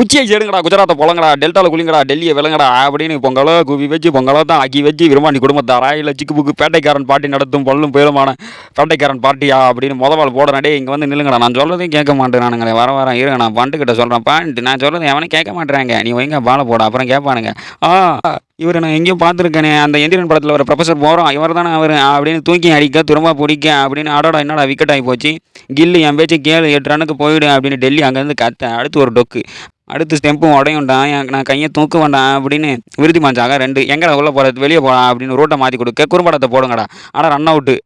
குச்சியை எடுங்கடா, குஜராத்தை பொழங்கடா, டெல்டாவில் குளிங்கடா, டெல்லியை விளங்கடா அப்படின்னு பொங்கலோ குவி வச்சு பொங்கலோ தான் ஆக்கி வச்சு விரும்பாண்டி குடும்பத்தாரா இல்லை சிக்கு புக்கு பேட்டைக்காரன் பாட்டி நடத்தும் பல்லும் பேருமான பேட்டைக்காரன் பார்ட்டியா அப்படின்னு முதவாள் போடுறேன். டே இங்கே வந்து நில்லுங்கடா, நான் சொல்கிறதையும் கேட்க மாட்டேறானுங்களே, வரேன் இருங்க நான் பண்டுக்கிட்ட சொல்கிறேன் பாண்ட், நான் சொல்கிறது எவனையும் கேட்க மாட்டேறாங்க, நீ வைங்க பாலை போட அப்புறம் கேட்பானுங்க. இவர் நான் எங்கேயும் பார்த்துருக்கேனே, அந்த எந்திரன் படத்தில் ஒரு ப்ரொஃபஸர் போகிறோம் இவர் தானே அவர் அப்படின்னு தூக்கி அடிக்க திரும்ப பிடிக்க அப்படின்னு அடோட என்னடா விக்கெட் ஆகி போச்சு, கில்லு என் பேச்சு கேளு 8 ரன்னுக்கு போயிடு அப்படின்னு டெல்லி அங்கேருந்து கத்த. அடுத்து ஒரு டொக்கு, அடுத்து ஸ்டெம்பும் உடையும்டான், நான் கையை தூக்க வேண்டாம் அப்படின்னு விருதி மாஞ்சாங்க 2 எங்கடா உள்ளே போகிறது வெளியே போகலாம் அப்படின்னு ரோட்டை மாற்றி கொடுக்க குறும்படத்தை போடுங்கடா. ஆனால் ரன் அவுட்டு,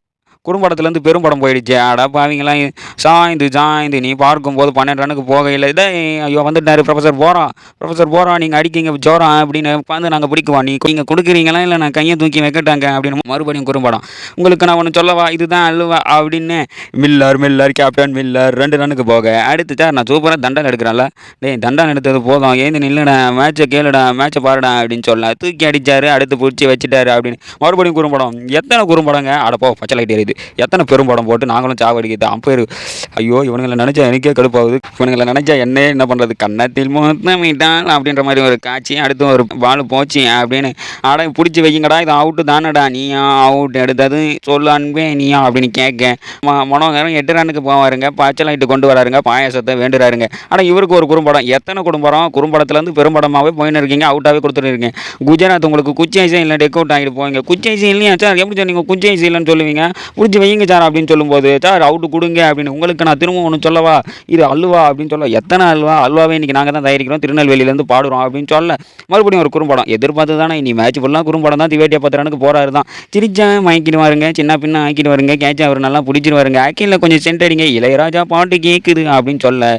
குறும்படத்துலேருந்து பெரும்படம் போயிடுச்சு. அடா பாவீங்களாம் சாய்ந்து நீ பார்க்கும்போது 12 ரன்னுக்கு போகையில் இதே ஐயோ வந்துட்டார் ப்ரொஃபஸர் போகிறோம் நீங்கள் அடிக்கிங்க ஜோரம் அப்படின்னு உட்காந்து நாங்கள் பிடிக்குவோம், நீங்கள் கொடுக்குறீங்களா இல்லை நான் கையை தூக்கி வைக்கட்டாங்க அப்படின்னு மறுபடியும் குறும்படம். உங்களுக்கு நான் ஒன்று சொல்லவா, இதுதான் அல்லவா அப்படின்னு மில்லர் கேப்டன் மில்லர் 2 ரன்னுக்கு போக. அடுத்து சார் நான் சூப்பராக தண்டனை எடுக்கிறேன்ல, டேய் தண்டனை எடுத்தது போதும் ஏந்து நில்லுடா, மேட்சை கேளுடா, மேட்சை பாருடா அப்படின்னு சொல்ல தூக்கி அடித்தார். அடுத்து பிடிச்சி வச்சுட்டாரு அப்படின்னு மறுபடியும் குறும்படம். எத்தனை குறும்படங்க அடப்போ பச்சை லைட் எரியுது, எத்தனை பெரும்படம் போட்டு நாங்களும் சாவடிக்குது அம்பேர். ஐயோ இவனுங்களை நினச்சா எனக்கே கடுப்பாகுது, இவனுங்களை நினச்சா என்ன பண்ணுறது, கன்னத்தில் மொத்தமிட்டான் அப்படின்ற மாதிரி ஒரு காட்சி. அடுத்து ஒரு பால் போச்சு அப்படின்னு ஆட பிடிச்சி வைக்கிங்கடா, இது அவுட்டு தானடா, நீயா அவுட் எடுத்தது சொல்லு அன்பே நீயா அப்படின்னு கேட்க மனோகரம் 8 ரன்னுக்கு போவாருங்க, பச்சை லைட்டு கொண்டு வராருங்க, பாயாசத்தை வேண்டுறாருங்க. ஆனால் இவருக்கு ஒரு குறும்படம், எத்தனை குறும்படத்துலேருந்து பெரும்படமாகவே போயின்னு இருக்கீங்க, அவுட்டாகவே கொடுத்துருக்கீங்க. குஜராத் உங்களுக்கு குச்சி ஐசம் இல்லை டெக் அவுட் ஆகிட்டு போவீங்க, குச்சி ஐசம் இல்லையா சார், எப்படி சார் நீங்கள் குச்சி ஐசம் இல்லைன்னு சொல்லுவீங்க, பிடிச்சி வைங்க சார் அப்படின்னு சொல்லும்போது சார் அவுட்டு கொடுங்க அப்படின்னு. உங்களுக்கு நான் திரும்ப ஒன்று சொல்லவா, இது அல்வா அப்படின்னு சொல்ல, எத்தனை அல்வாவே இன்றைக்கி நாங்கள் தான் தயாரிக்கிறோம், திருநெல்வேலியிலேருந்து பாடுறோம் அப்படின்னு சொல்ல மறுபடியும் ஒரு குறும்படம். எதிர்பார்த்து தானே இனி மேட்ச் ஃபுல்லாக குறும்படம் தான். திவேட்டியா 10 ரனுக்கு போகிறாரு தான், சிரிச்சா வாங்கிட்டு வாருங்க, சின்ன பின்ன ஆக்கிட்டு வருங்க, கேட்ச் அவர் நல்லா பிடிச்சிட்டு வருங்க, ஆக்கியில் கொஞ்சம் சென்டடிங்க, இளையராஜா பாட்டு கேட்குது அப்படின்னு சொல்ல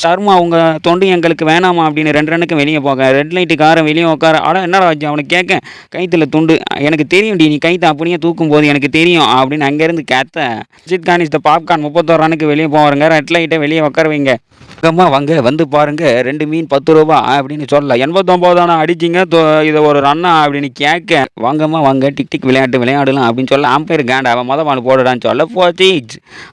சர்மா அவங்க தொண்டு எங்களுக்கு வேணாமா அப்படின்னு 2 ரன்னுக்கு வெளியே போக. ரெட் லைட்டு காரை வெளியே உட்கார. ஆனால் என்ன ராஜா அவனுக்கு கேட்க, கைத்தில் துண்டு எனக்கு தெரியும் டி, நீ கைத்தை அப்படியே தூக்கும் போது எனக்கு தெரியும் அப்படின்னு அங்கேருந்து கேத்த. Ajit Khan is the popcorn 31 ரன்னுக்கு வெளியே போவாருங்க, ரெட் லைட்டை வெளியே உட்கார வைங்க, அம்மா வாங்க வந்து பாருங்க 2 மீன் 10 ரூபா அப்படின்னு சொல்ல. 89 தானே அடிச்சிங்க இதை ஒரு ரன்னா அப்படின்னு கேட்க, வாங்கம்மா வாங்க டிக் விளையாடலாம் அப்படின்னு சொல்ல அம்பேர் கேண்டா அவன் பால் போடுறான்னு சொல்ல போச்சு.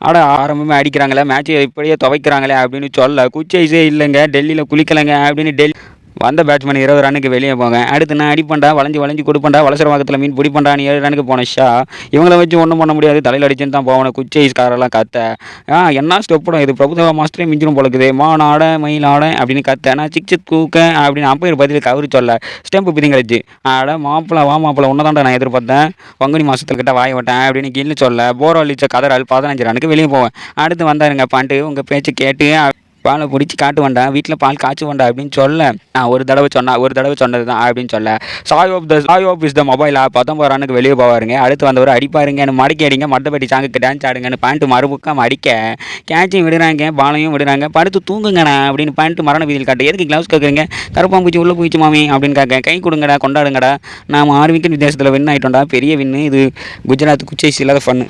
ஆரம்பமே அடிக்கிறாங்களே, மேட்ச் இப்படியே துவைக்கிறாங்களே அப்படின்னு சொல்ல குச்சைஸே இல்லைங்க, டெல்லியில் குளிக்கலைங்க அப்படின்னு டெல்லி வந்த பேட்ஸ்மேன் 20 ரன்னுக்கு வெளியே போங்க. அடுத்து நான் அடிப்பண்டா, வளைஞ்சு கொடுப்பண்டா, வலசரவாக்கத்தில் மீன் பிடிப்பண்டான்னு 7 ரன்னுக்கு போன ஷா. இவங்கள வச்சு ஒன்றும் பண்ண முடியாது, தலையில் அடிச்சுன்னு தான் போவேன். குச்சைஸ்காரெல்லாம் கத்த என்ன ஸ்டெப்படும் இது, பிரபுதேவா மாஸ்டரே மிஞ்சிரும் போலக்குது, மானாட மயிலாட அப்படின்னு கத்த. நான் சிக்ஸ் தூக்க அப்படின்னு அம்பையர் பதிலுக்கு அவரு சொல்ல ஸ்டெம்பு பிதிங்கடிச்சு. மாப்பிள்ள ஒன்று தான்டா நான் எதிர்பார்த்தேன், பங்குனி மாதத்துக்கிட்ட வாய விட்டேன் அப்படின்னு கில்லு சொல்ல போர் அழிச்ச கதறால் 15 ரன்னுக்கு வெளியே போவேன். அடுத்து வந்தாருங்க பாண்டு, உங்கள் பேச்சு கேட்டு பாலை பிடிச்சி காட்டு வேண்டாம், வீட்டில் பால் காய்ச்சி வேண்டாம் அப்படின்னு சொல்ல நான் ஒரு தடவை சொன்னது தான் அப்படின்னு சொல்ல சாய் ஆஃப் இஸ் த மொபைல் 19 ரன்னுக்கு வெளியே போவாருங்க. அடுத்து வந்தவர் அடிப்பாருங்கன்னு மடக்கி அடிங்க, மட்டப்பட்டி சாங்குக்கு டான்ஸ் ஆடுங்கன்னு பாயிண்ட் மறுபக்கம் அடிக்க கேட்சும் விடுறாங்க, பாலையும் விடுறாங்க, படுத்து தூங்குங்கண்ணா அப்படின்னு பாயிண்ட் மரண வீதியில் காட்டு. எதுக்கு க்ளவுஸ் கேட்குறீங்க, கருப்பாம்பூச்சி உள்ளே போயிடுச்சு மாமி அப்படின்னு கேட்க, கை கொடுங்கடா கொண்டாடுங்கடா, நாம் 6 விக்கெட் வித்தியாசத்தில் வின் ஆகிட்டோம்டா, பெரிய வின்னு இது, குஜராத் குச்சைஸ் இல்லாத ஃபன்னு.